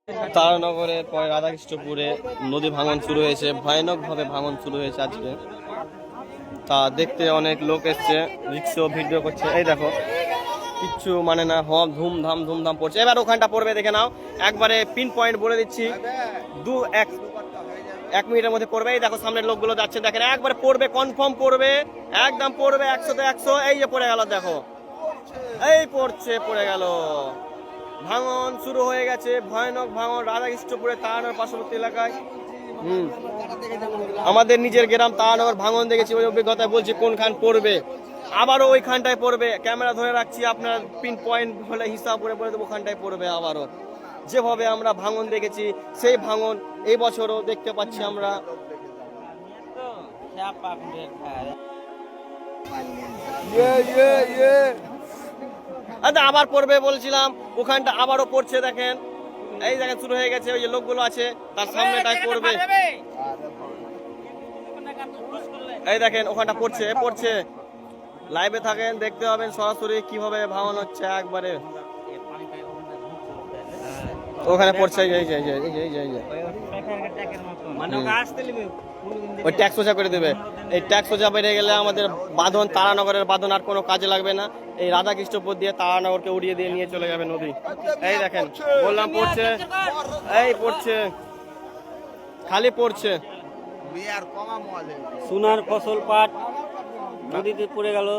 তারানগরের পরে রাধাকৃষ্ণপুরে নদী ভাঙন শুরু হয়েছে, ভয়ানকভাবে ভাঙন শুরু হয়েছে আজকে। তা দেখতে অনেক লোক এসছে, রিক্সাও ভিডিও করছে। এই দেখো কিচ্ছু মানে না, ধুমধাম ধুমধাম পড়ছে। এবার ওখানটা পড়বে, দেখে নাও, একবারে পিন পয়েন্ট বলে দিচ্ছি, এক মিনিটের মধ্যে পড়বে। এই দেখো সামনের লোকগুলো যাচ্ছে, দেখেন একবারে পড়বে, কনফার্ম পড়বে, একদম পড়বে 100-তে 100। এই যে পড়ে গেল, দেখো এই পড়ে গেল। ভাঙন শুরু হয়ে গেছে, ভয়ানক ভাঙন রাধাকৃষ্ণপুরে তারানগর পার্শ্ববর্তী এলাকায়। আমাদের নিজের গ্রাম তারানগর ভাঙন দেখেছি, ওই অভিজ্ঞতায় বলছি কোনখান পড়বে, আবারও ওইখানটায় পড়বে। ক্যামেরা ধরে রাখছি, আপনার পিন পয়েন্ট হলে হিসাব করে বলে দেবো ওখানটায় পড়বে আবারও। যেভাবে আমরা ভাঙন দেখেছি সেই ভাঙন এই বছরও দেখতে পাচ্ছি আমরা। আচ্ছা আবার পড়বে বলছিলাম, ওখানটা আবারও পড়ছে, দেখেন এই দেখেন শুরু হয়ে গেছে। ওই যে লোকগুলো আছে তার সামনেটাই পড়বে, এই দেখেন ওখানটা পড়ছে। লাইভে থাকেন, দেখতে পাবেন সরাসরি কিভাবে ভাঙন হচ্ছে। একবারে ওখানে পড়ছে, ওই ট্যাক্স সোজা করে দেবে। এই ট্যাক্স সোজা বেড়ে গেলে আমাদের বাঁধন, তারানগরের বাঁধন আর কোনো কাজে লাগবে না। এই রাধাকৃষ্ণপুর দিয়ে তারানগরকে উড়িয়ে দিয়ে নিয়ে চলে যাবে নদী। এই দেখেন বললাম পড়ছে, এই পড়ছে, খালি পড়ছে। সোনার ফসল পাট নদীতে পড়ে গেল,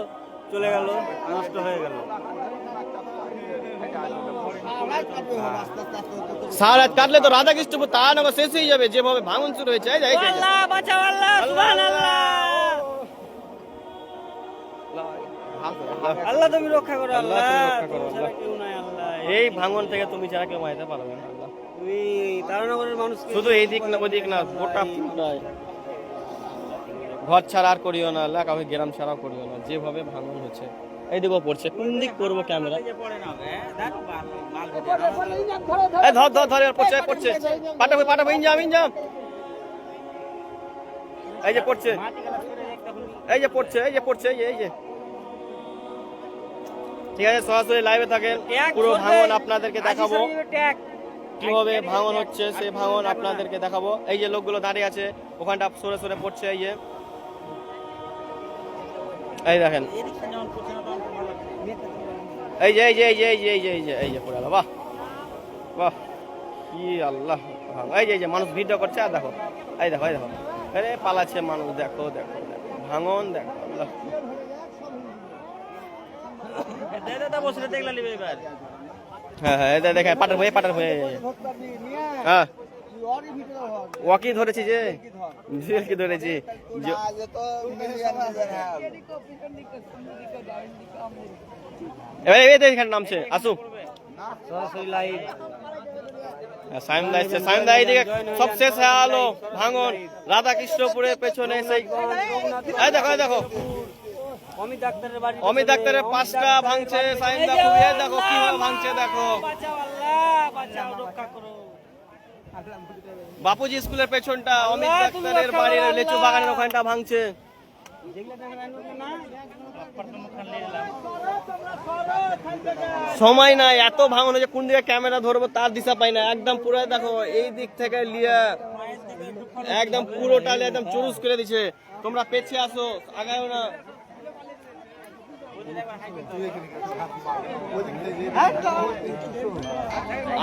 চলে গেল, নষ্ট হয়ে গেল। সারা রাত কাটলে তো রাধাকৃষ্ণপুর তারানগর শেষ হয়ে যাবে, যেভাবে ভাঙন শুরু হয়েছে। আল্লাহ তুমি রক্ষা করো, আল্লাহ এই ভাঙন থেকে তুমি ছাড়া কেউ মাইতে পারবে না। তুমি তারানগরের মানুষ, শুধু এই দিক না ওই দিক না, গোটা ঘর ছাড়া আর করিও না, এলাকা ওই গ্রাম ছাড়াও করিও না, যেভাবে ভাঙন হচ্ছে। এই দিকেও পড়ছে, কোন দিক করবো ক্যামেরা? ধর পড়ছে, পাঠাবো ইনজাম। এই যে পড়ছে, এই যে ঠিক আছে, সরাসরি লাইভে থাকেন, পুরো ভাঙন আপনাদেরকে দেখাবো, কিভাবে ভাঙন হচ্ছে সেই ভাঙন আপনাদেরকে দেখাবো। এই যে লোকগুলো দাঁড়িয়ে আছে ওখানটা সরে পড়ছে, এই দেখেন, এই যে পড়ে গেল। বাহ কি আল্লাহ, এই যে মানুষ ভিডিও করছে, আর দেখো এই দেখো আরে পালাচ্ছে মানুষ, দেখো ভাঙন, দেখো আল্লাহ। হ্যাঁ দেখে পাটার হয়ে হ্যাঁ ওয়াকি ধরেছি, কি ধরেছি। এখানে নামছে, আসুক সব শেষ হয়ে গেল ভাঙন রাধাকৃষ্ণপুরের পেছনে। সেই দেখো অমিত ডাক্তারের 5টা ভাঙছে, দেখো কিভাবে ভাঙছে, দেখো বাপুজি স্কুলের পেছনটা, অমিত ডাক্তারের বাড়ির লেচু বাগানের ওখানটা ভাঙছে। সময় নাই, এত ভাঙন হয়েছে, কোন দিকে ক্যামেরা ধরবো তার দিশা পাই না। একদম পুরো দেখো এই দিক থেকে লিয়া একদম পুরোটা একদম চুরুস করে দিছে। তোমরা পেছিয়ে আসো, আগাও না।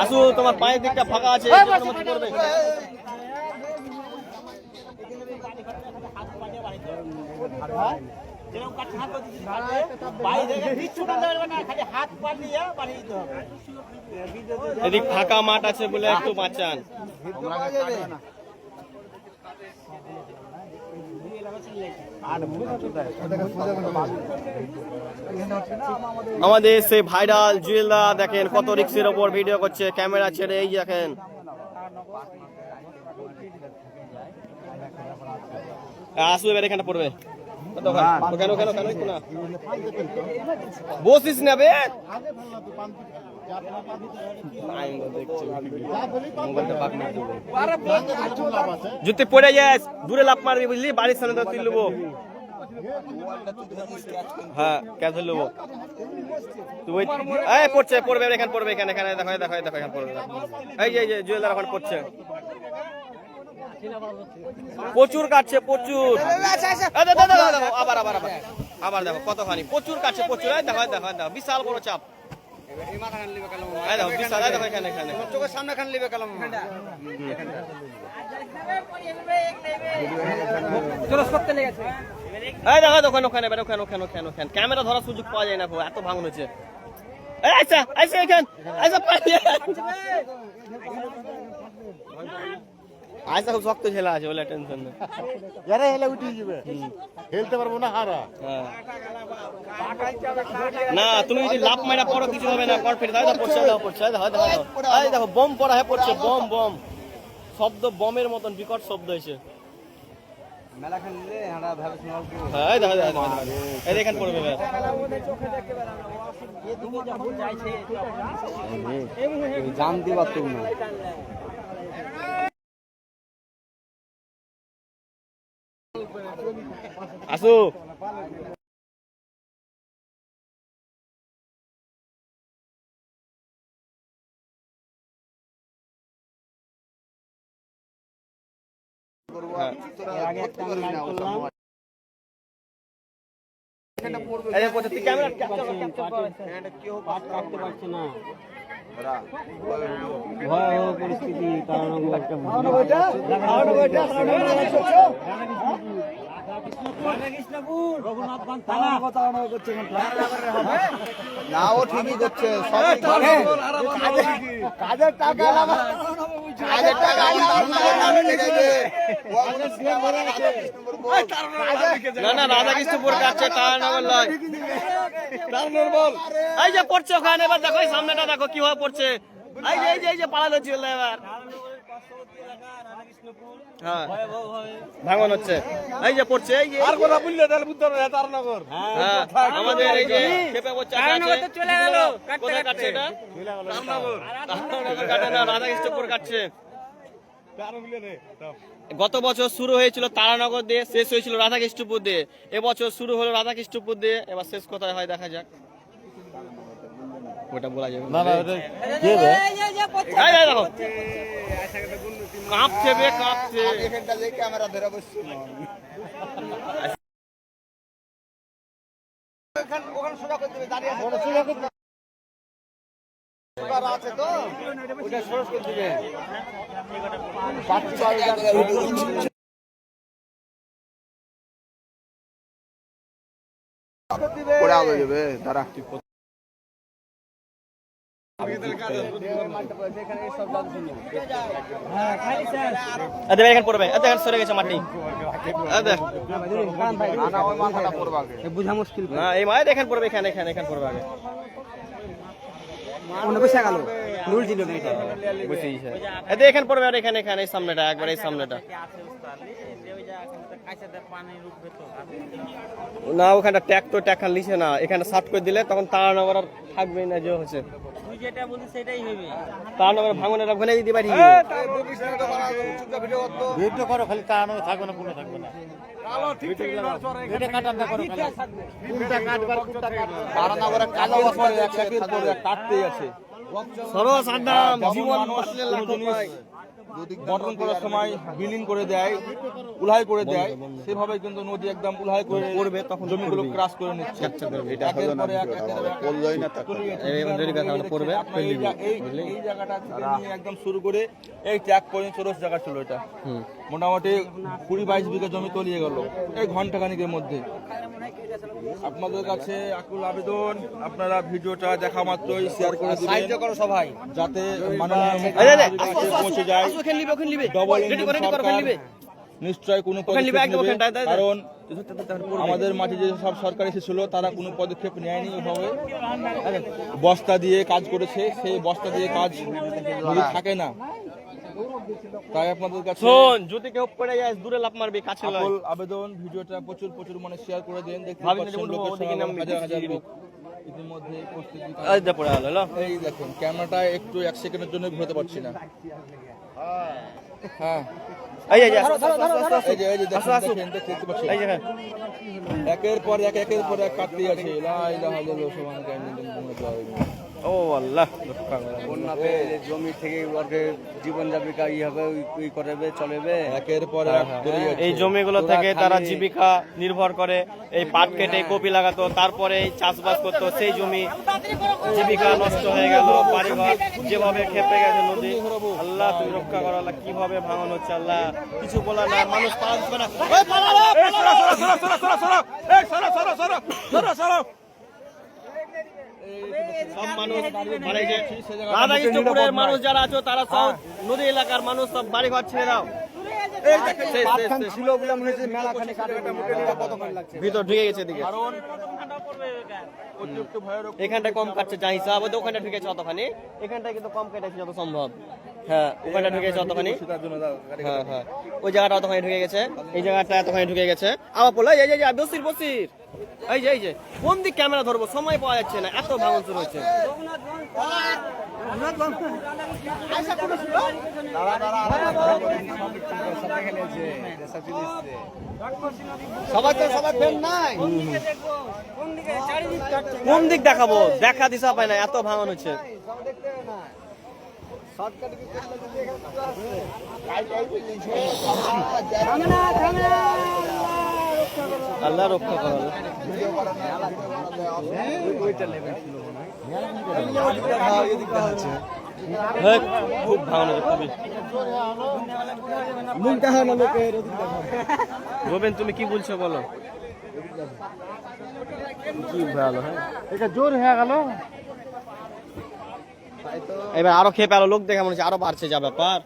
আসু, তোমার পায়ের দিকটা ফাঁকা আছে, করবে। এদিক ফাঁকা মাঠ আছে বলে একটু বাঁচান। আমাদের সেই ভাইরাল জুয়েলদা দেখেন কত রিক্সের ওপর ভিডিও করছে, ক্যামেরা ছেড়ে। এই দেখেন আসু, এবার এখানে পড়বে। বসিস না বে, যদি পড়ে যাস দূরে লাভ মারবি, বুঝলি, বাড়ির সামনে তুই নেবো। হ্যাঁ ক্যাচ ধরে নেবো তুই এই পড়বে এখানে পড়বে এখানে দেখো এখানে পড়বে এই যে জুয়েলার ওখানে পড়ছে প্রচুর কাটছে প্রচুর আবার দেখো কতখানি প্রচুর কাটছে প্রচুর দেখো বিশাল বড় চাপ বিশাল দেখো এখানে চোখের সামনে খান লিবে কালাম এই দেখো ওখানে ক্যামেরা ধরার সুযোগ পাওয়া যায় না এত ভাঙন হচ্ছে আচ্ছা খুব শক্ত ছেলে আছে বলে টেনশন নেই যারা হেলে উঠে যাবে খেলতে পারবো না হারা না তুমি যদি লাভ মারা পড়ো কিছু হবে না কনফিডেন্স পড়ছে দেখো বম পড়া হয়ে পড়ছে বম শব্দ বমের মতন বিকট শব্দ হয়েছে হ্যাঁ দেখো এখানে পড়বে জান দিবা তুমি আসো ভয়াবহ পরিস্থিতি কারণ না ও ঠিকই করছে কাজের টাকা না রাধাকৃষ্ণপুর কাটছে তারানগর লয় বল এই যে পড়ছে ওখানে এবার দেখো সামনেটা দেখো কিভাবে পড়ছে এই যে পালালো ছিল এবার হ্যাঁ ভাঙন হচ্ছে এই যে পড়ছে এই যে আর কথা বললে তাহলে বুঝতে পারবে তারানগর হ্যাঁ আমাদের এই যে খেপে বচ্চা আছে চলে গেল কোথায় কাটছে এটা তারানগর কাটে না রাধাকৃষ্ণপুর কাটছে গত বছর শুরু হয়েছিল তারানগর দিয়ে শেষ হয়েছিল রাধাকৃষ্ণপুর দিয়ে এবছর শুরু হলো রাধাকৃষ্ণপুর দিয়ে এবার শেষ কোথায় হয় দেখা যাক ওটা বলা যাবে না দেখো কাঁপছে ক্যামেরা ধরে বসছি ওখানে সোজা করতে হবে দাঁড়িয়ে আছে তো ওটা সরস করে দিবে পড়ে আলো যাবে দাঁড়া এখানে পড়বে এখানে সরে গেছে মাটি বুঝা মুশকিল না এই মায়ের এখানে পড়বে এখানে পড়বে আগে এখানে পড়বে আর এখানে এই সামনেটা একবার এই সামনেটা না ওখানটা ট্যাক্টর লিছে না এখানে সাফ করে দিলে তখন তারানগর আর থাকবে না যে হচ্ছে তারানগর ভাঙনের ওখানে দিতে পারি ভিডিও করো খালি তারানগর থাকবে না কোনো থাকবে না কাটতেই আছে সরস আড্ডাম জীবন বর্তন করার সময় বিলীন করে দেয় উলহাই করে দেয় সেভাবে কিন্তু নদী একদম উলহাই করে পড়বে তখন জমিগুলো ক্রাশ করে নিচ্ছে পড়বে এই জায়গাটা থেকে নিয়ে একদম শুরু করে এই ট্যাগ পর্যন্ত চরস জায়গা ছিল এটা মোটামুটি 20-22 বিঘা জমি তলিয়ে গেল এই ঘন্টাখানিকের মধ্যে আপনাদের কাছে আকুল আবেদন আপনারা ভিডিওটা দেখা মাত্রই শেয়ার করে দিবেন সবাই যাতে পৌঁছে যায় ডবল ইঞ্জিন সরকার নিশ্চয় কোনো পদক্ষেপ নেবে কারণ আমাদের মাঠে যে সব সরকার এসেছিল তারা কোনো পদক্ষেপ নেয়নি এভাবে বস্তা দিয়ে কাজ করেছে সেই বস্তা দিয়ে কাজ যদি থাকে না তাই আপনাদের কাছে যদি কেউ পড়ে যায় দূরে লাফ মারবে কাছে আবেদন ভিডিওটা প্রচুর মানে শেয়ার করে দেন দেখতে পাচ্ছেন লোকের হাজার লোক ইতিমধ্যে প্রস্তুতি এই দেখুন ক্যামেরাটা একটু 1 সেকেন্ডের জন্য ঘুরতে পারছি না হ্যাঁ এই যে এই যে দেখেন, দেখতে পাচ্ছেন। এই যে একের পর এক কাটতে আছে। লা ইলাহা ইল্লাল্লাহ সুবহানাকা ইন্নী ও আল্লাহ বন্যাতে জমি থেকে ওকে জীবন জীবিকা ই হবে ই করবে চলেবে। একের পর এক করে যাচ্ছে। এই জমিগুলো থেকে তারা জীবিকা নির্ভর করে, এই পাট কেটে কপি লাগাতো, তারপরে এই চাষবাস করতো, সেই জমি জীবিকা নষ্ট হয়ে গেল, বাড়িঘর যেভাবে খেপে গেছে নদী। আল্লাহ তুমি রক্ষা করো আল্লাহ, কিভাবে ভাঙন হচ্ছে আল্লাহ, কিছু বলার না, মানুষ পালা দিচ্ছে না। এই পালালো, পালালো। সব মানুষ মানে যে রাধাকৃষ্ণপুরের মানুষ যারা আছে তারা সব নদী এলাকার মানুষ সব বাড়ি ঘর ছেড়ে দাও। ভিতর ঢুকে গেছে এদিকে, এখানটা কম কাটছে যা হিসাব, ওখানটা ঢুকেছে অতখানি, এখানটা কিন্তু কম কেটেছে যত সম্ভব। হ্যাঁ ওখানটা ঢুকেছে অতখানি, হ্যাঁ হ্যাঁ ওই জায়গাটা অতখানি ঢুকে গেছে, এই জায়গাটা এতখানি ঢুকে গেছে। আবার বললো এই যে বসির বসির, এই যে কোন দিক ক্যামেরা ধরবো, সময় পাওয়া যাচ্ছে না, এত ভাঙন শুরু হচ্ছে। কোন দিক দেখাবো, দেখা দিশা পায় না, এত ভাঙন হচ্ছে। আল্লাহ রক্ষা করো। খুব ভাঙন হচ্ছে, খুবই। রোবেন তুমি কি বলছো বলো, কি ভালো। হ্যাঁ এটা জোর হয়ে গেল, এবার আরো খেয়ে পেলো, লোক দেখে মনে হচ্ছে আরো বাড়ছে যা ব্যাপার।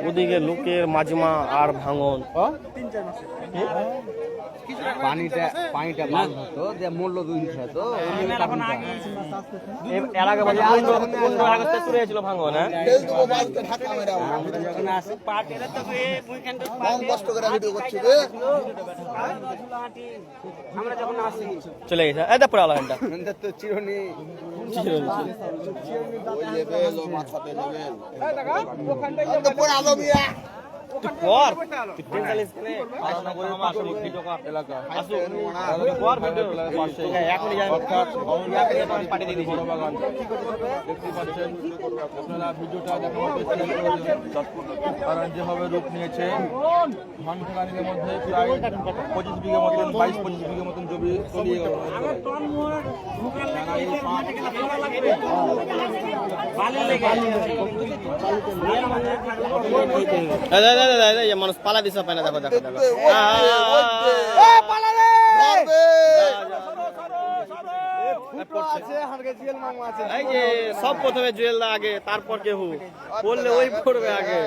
ওদিকে লোকের মাজমা আর ভাঙন, পানিটা বাদ হতো যে মূল্য দুই হতো। এর আগে 15 আগস্টে শুরু হয়েছিল ভাঙন। হ্যাঁ চলে গেছে, এটা পড়ে আলো ঘন্টা তো চিরনি কারণ যেভাবে রূপ নিয়েছে, ধান খেলানির মধ্যে প্রায় 25 বিঘা মতন, 22-25 বিঘা মতন জমি তলিয়ে গেল। মানুষ পালা দিশা পায় না, দেখো দেখো দেখো, এই যে সব প্রথমে জুয়েল আগে, তারপর কেহু বললে ওই পড়বে আগে।